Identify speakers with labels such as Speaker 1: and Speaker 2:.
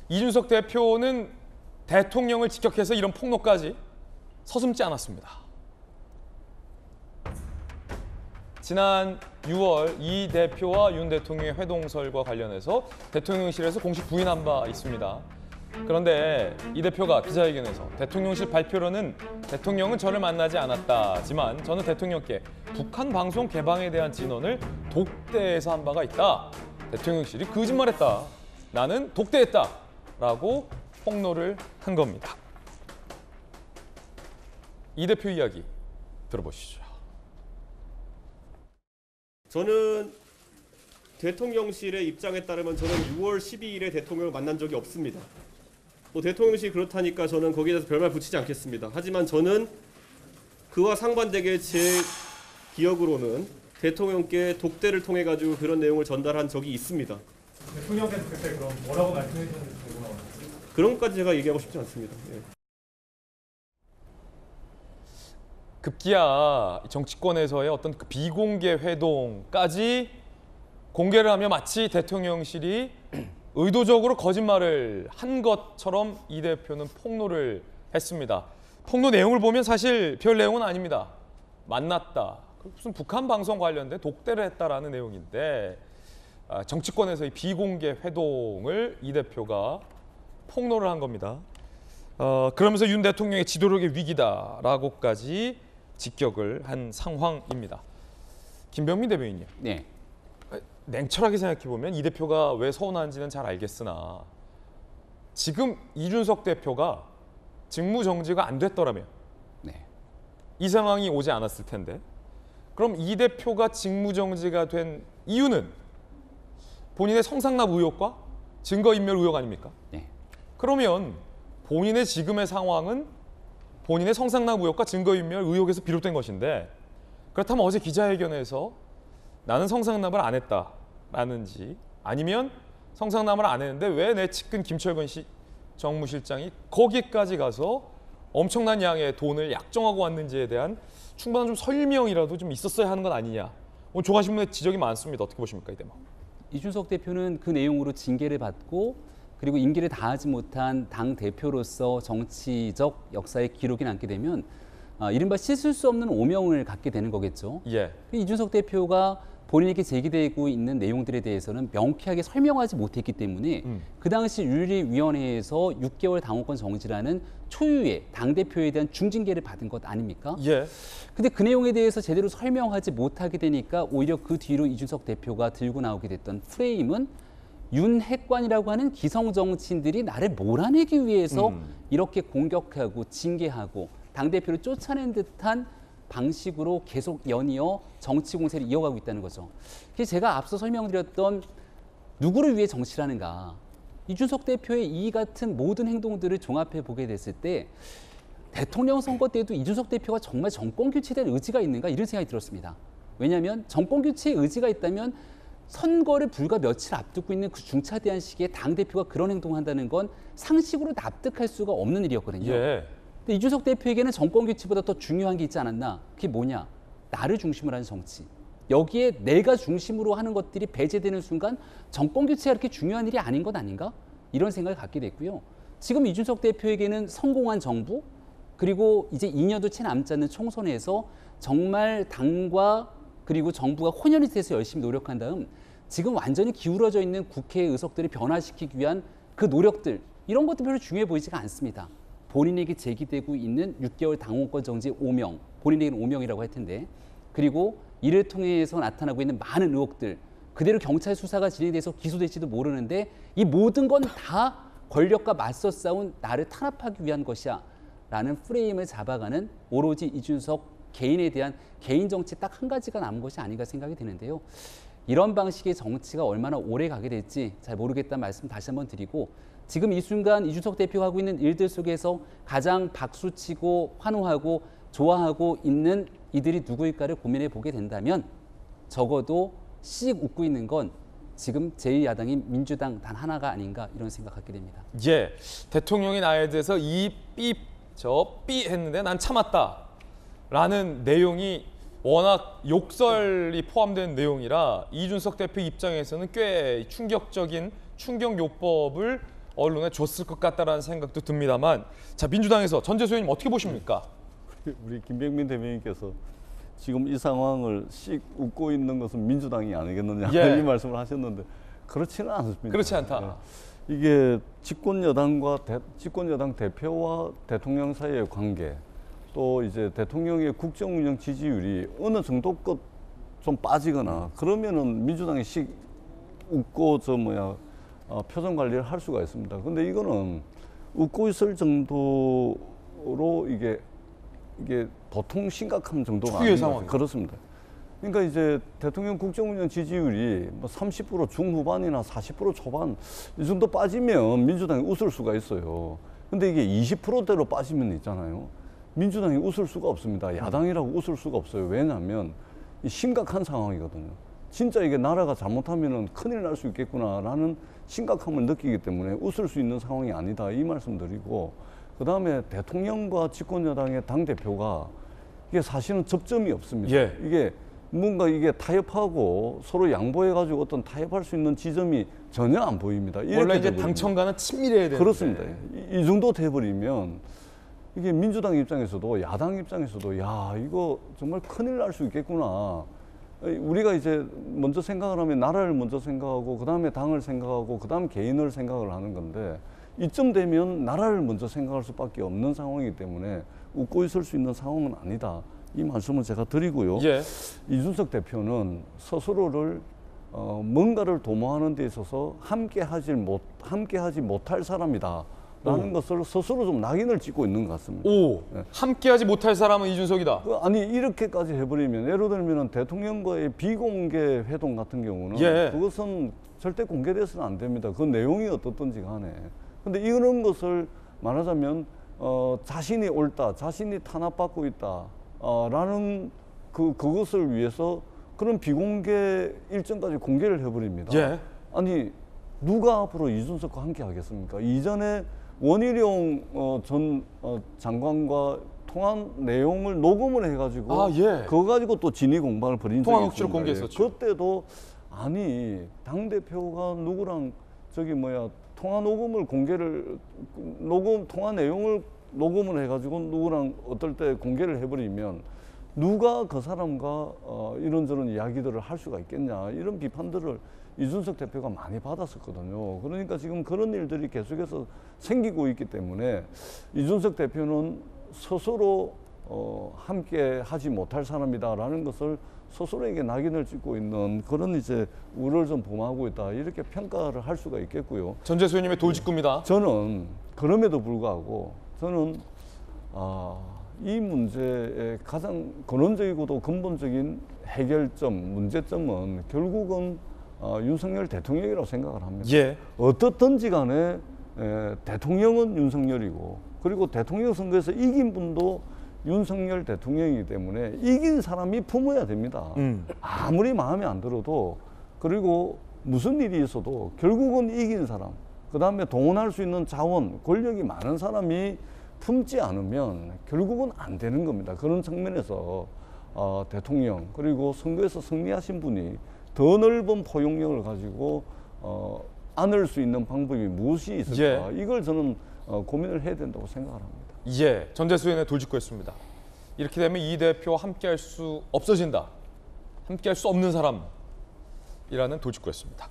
Speaker 1: 이준석 대표는 대통령을 직격해서 이런 폭로까지 서슴지 않았습니다. 지난 6월 이 대표와 윤 대통령의 회동설과 관련해서 대통령실에서 공식 부인한 바 있습니다. 그런데 이 대표가 기자회견에서 대통령실 발표로는 대통령은 저를 만나지 않았다지만 저는 대통령께 북한 방송 개방에 대한 진언을 독대해서 한 바가 있다. 대통령실이 거짓말했다. 나는 독대했다. 라고 폭로를 한 겁니다. 이 대표 이야기 들어보시죠.
Speaker 2: 저는 대통령실의 입장에 따르면 저는 6월 12일에 대통령을 만난 적이 없습니다. 뭐 대통령실이 그렇다니까 저는 거기에 대해서 별말 붙이지 않겠습니다. 하지만 저는 그와 상반되게 제 기억으로는 대통령께 독대를 통해 가지고 그런 내용을 전달한 적이 있습니다.
Speaker 3: 대통령께서 그때 그럼 뭐라고 말씀해 주셨는지 궁금합니다.
Speaker 2: 그런 것까지 제가 얘기하고 싶지 않습니다. 예.
Speaker 1: 급기야 정치권에서의 어떤 그 비공개 회동까지 공개를 하며 마치 대통령실이 의도적으로 거짓말을 한 것처럼 이 대표는 폭로를 했습니다. 폭로 내용을 보면 사실 별 내용은 아닙니다. 만났다. 무슨 북한 방송 관련된 독대를 했다라는 내용인데 정치권에서의 비공개 회동을 이 대표가 폭로를 한 겁니다. 그러면서 윤 대통령의 지도력의 위기다라고까지 직격을 한 상황입니다. 김병민 대변인님.
Speaker 4: 네.
Speaker 1: 냉철하게 생각해보면 이 대표가 왜 서운한지는 잘 알겠으나 지금 이준석 대표가 직무정지가 안 됐더라면
Speaker 4: 네.
Speaker 1: 이 상황이 오지 않았을 텐데 그럼 이 대표가 직무정지가 된 이유는 본인의 성상납 의혹과 증거인멸 의혹 아닙니까?
Speaker 4: 네.
Speaker 1: 그러면 본인의 지금의 상황은 본인의 성상납 의혹과 증거인멸 의혹에서 비롯된 것인데 그렇다면 어제 기자회견에서 나는 성상납을 안 했다라는지 아니면 성상납을 안 했는데 왜 내 측근 김철근 정무실장이 거기까지 가서 엄청난 양의 돈을 약정하고 왔는지에 대한 충분한 좀 설명이라도 좀 있었어야 하는 건 아니냐. 오늘 조가신문에 지적이 많습니다. 어떻게 보십니까, 이 대목?
Speaker 4: 이준석 대표는 그 내용으로 징계를 받고 그리고 임기를 다하지 못한 당 대표로서 정치적 역사의 기록이 남게 되면 이른바 씻을 수 없는 오명을 갖게 되는 거겠죠.
Speaker 1: 예.
Speaker 4: 이준석 대표가 본인에게 제기되고 있는 내용들에 대해서는 명쾌하게 설명하지 못했기 때문에 그 당시 윤리위원회에서 6개월 당원권 정지라는 초유의 당대표에 대한 중징계를 받은 것 아닙니까?
Speaker 1: 예.
Speaker 4: 근데 그 내용에 대해서 제대로 설명하지 못하게 되니까 오히려 그 뒤로 이준석 대표가 들고 나오게 됐던 프레임은 윤핵관이라고 하는 기성 정치인들이 나를 몰아내기 위해서 이렇게 공격하고 징계하고 당대표를 쫓아낸 듯한 방식으로 계속 연이어 정치 공세를 이어가고 있다는 거죠. 그래서 제가 앞서 설명드렸던 누구를 위해 정치를 하는가. 이준석 대표의 이 같은 모든 행동들을 종합해 보게 됐을 때 대통령 선거 때도 이준석 대표가 정말 정권 교체에 대한 의지가 있는가 이런 생각이 들었습니다. 왜냐하면 정권 교체의 의지가 있다면 선거를 불과 며칠 앞두고 있는 그 중차대한 시기에 당대표가 그런 행동을 한다는 건 상식으로 납득할 수가 없는 일이었거든요.
Speaker 1: 예.
Speaker 4: 근데 이준석 대표에게는 정권 교체보다 더 중요한 게 있지 않았나? 그게 뭐냐? 나를 중심으로 하는 정치. 여기에 내가 중심으로 하는 것들이 배제되는 순간 정권 교체가 그렇게 중요한 일이 아닌 것 아닌가? 이런 생각을 갖게 됐고요. 지금 이준석 대표에게는 성공한 정부 그리고 이제 2년도 채 남지 않는 총선에서 정말 당과 그리고 정부가 혼연이 돼서 열심히 노력한 다음 지금 완전히 기울어져 있는 국회의 의석들을 변화시키기 위한 그 노력들 이런 것도 별로 중요해 보이지가 않습니다. 본인에게 제기되고 있는 6개월 당원권 정지 오명, 본인에게는 오명이라고 할 텐데 그리고 이를 통해서 나타나고 있는 많은 의혹들 그대로 경찰 수사가 진행돼서 기소될지도 모르는데 이 모든 건 다 권력과 맞서 싸운 나를 탄압하기 위한 것이야 라는 프레임을 잡아가는 오로지 이준석 개인에 대한 개인 정치 딱 한 가지가 남은 것이 아닌가 생각이 드는데요. 이런 방식의 정치가 얼마나 오래 가게 될지 잘 모르겠다는 말씀 다시 한번 드리고 지금 이 순간 이준석 대표가 하고 있는 일들 속에서 가장 박수치고 환호하고 좋아하고 있는 이들이 누구일까를 고민해 보게 된다면 적어도 씩 웃고 있는 건 지금 제2야당인 민주당 단 하나가 아닌가 이런 생각 갖게 됩니다.
Speaker 1: 예. 대통령이 나에 대해서 이 삐, 저 삐 했는데 난 참았다. 라는 내용이 워낙 욕설이 포함된 내용이라 이준석 대표 입장에서는 꽤 충격적인 충격 요법을 언론에 줬을 것 같다라는 생각도 듭니다만, 자, 민주당에서 전재수 의원님 어떻게 보십니까?
Speaker 5: 우리 김병민 대변인께서 지금 이 상황을 씩 웃고 있는 것은 민주당이 아니겠느냐
Speaker 1: 예.
Speaker 5: 이 말씀을 하셨는데 그렇지는 않습니다.
Speaker 1: 그렇지 않다.
Speaker 5: 예. 이게 집권 여당 대표와 대통령 사이의 관계, 또 이제 대통령의 국정 운영 지지율이 어느 정도껏 좀 빠지거나 그러면은 민주당이 씩 웃고 표정 관리를 할 수가 있습니다. 근데 이거는 웃고 있을 정도로 이게 보통 심각한 정도가
Speaker 1: 초유의
Speaker 5: 아닌 것 같아요.
Speaker 1: 상황이요.
Speaker 5: 그렇습니다. 그러니까 이제 대통령 국정운영 지지율이 뭐 30% 중후반이나 40% 초반 이 정도 빠지면 민주당이 웃을 수가 있어요. 근데 이게 20%대로 빠지면 있잖아요. 민주당이 웃을 수가 없습니다. 야당이라고 웃을 수가 없어요. 왜냐하면 이 심각한 상황이거든요. 진짜 이게 나라가 잘못하면은 큰일 날 수 있겠구나라는 심각함을 느끼기 때문에 웃을 수 있는 상황이 아니다 이 말씀드리고, 그 다음에 대통령과 집권여당의 당 대표가 이게 사실은 접점이 없습니다.
Speaker 1: 예.
Speaker 5: 이게 뭔가 이게 타협하고 서로 양보해가지고 어떤 타협할 수 있는 지점이 전혀 안 보입니다. 이렇게
Speaker 1: 원래 이제
Speaker 5: 돼버립니다.
Speaker 1: 당청과는 친밀해야 되는데.
Speaker 5: 그렇습니다. 이 정도 돼버리면 이게 민주당 입장에서도 야당 입장에서도 야 이거 정말 큰일 날 수 있겠구나. 우리가 이제 먼저 생각을 하면 나라를 먼저 생각하고 그 다음에 당을 생각하고 그 다음 개인을 생각을 하는 건데, 이쯤 되면 나라를 먼저 생각할 수밖에 없는 상황이기 때문에 웃고 있을 수 있는 상황은 아니다. 이 말씀을 제가 드리고요.
Speaker 1: 예.
Speaker 5: 이준석 대표는 스스로를 뭔가를 도모하는 데 있어서 함께하지 못할 사람이다라는 것을 스스로 좀 낙인을 찍고 있는 것 같습니다.
Speaker 1: 오,
Speaker 5: 네.
Speaker 1: 함께하지 못할 사람은 이준석이다.
Speaker 5: 아니 이렇게까지 해버리면 예를 들면 대통령과의 비공개 회동 같은 경우는
Speaker 1: 예.
Speaker 5: 그것은 절대 공개돼서는 안 됩니다. 그 내용이 어떻든지 간에. 근데 이런 것을 말하자면 자신이 옳다, 자신이 탄압받고 있다 라는 그것을 위해서 그런 비공개 일정까지 공개를 해버립니다.
Speaker 1: 예.
Speaker 5: 아니 누가 앞으로 이준석과 함께 하겠습니까? 이전에 원희룡 전 장관과 통한 내용을 녹음을 해가지고
Speaker 1: 아, 예.
Speaker 5: 그거 가지고 또 진위 공방을 벌인 적이
Speaker 1: 통화 녹취록
Speaker 5: 있습니다.
Speaker 1: 공개했었죠.
Speaker 5: 그때도 아니 당 대표가 누구랑 통화 녹음을 통화 내용을 녹음을 해가지고 누구랑 어떨 때 공개를 해버리면 누가 그 사람과 이런저런 이야기들을 할 수가 있겠냐, 이런 비판들을 이준석 대표가 많이 받았었거든요. 그러니까 지금 그런 일들이 계속해서 생기고 있기 때문에 이준석 대표는 스스로 함께 하지 못할 사람이다라는 것을 스스로에게 낙인을 찍고 있는 그런 이제 우려를 좀 범하고 있다, 이렇게 평가를 할 수가 있겠고요.
Speaker 1: 전재수 의원님의 돌직구입니다.
Speaker 5: 저는 그럼에도 불구하고 저는 이 문제의 가장 근원적이고도 근본적인 해결점, 문제점은 결국은 윤석열 대통령이라고 생각을 합니다.
Speaker 1: 예.
Speaker 5: 어떻든지 간에 대통령은 윤석열이고, 그리고 대통령 선거에서 이긴 분도 윤석열 대통령이기 때문에 이긴 사람이 품어야 됩니다. 아무리 마음에 안 들어도, 그리고 무슨 일이 있어도 결국은 이긴 사람, 그 다음에 동원할 수 있는 자원, 권력이 많은 사람이 품지 않으면 결국은 안 되는 겁니다. 그런 측면에서 대통령 그리고 선거에서 승리하신 분이 더 넓은 포용력을 가지고 안을 수 있는 방법이 무엇이 있을까?
Speaker 1: 예.
Speaker 5: 이걸 저는 고민을 해야 된다고 생각을 합니다.
Speaker 1: 예, 전재수 의원의 돌직구였습니다. 이렇게 되면 이 대표와 함께할 수 없어진다. 함께할 수 없는 사람이라는 돌직구였습니다.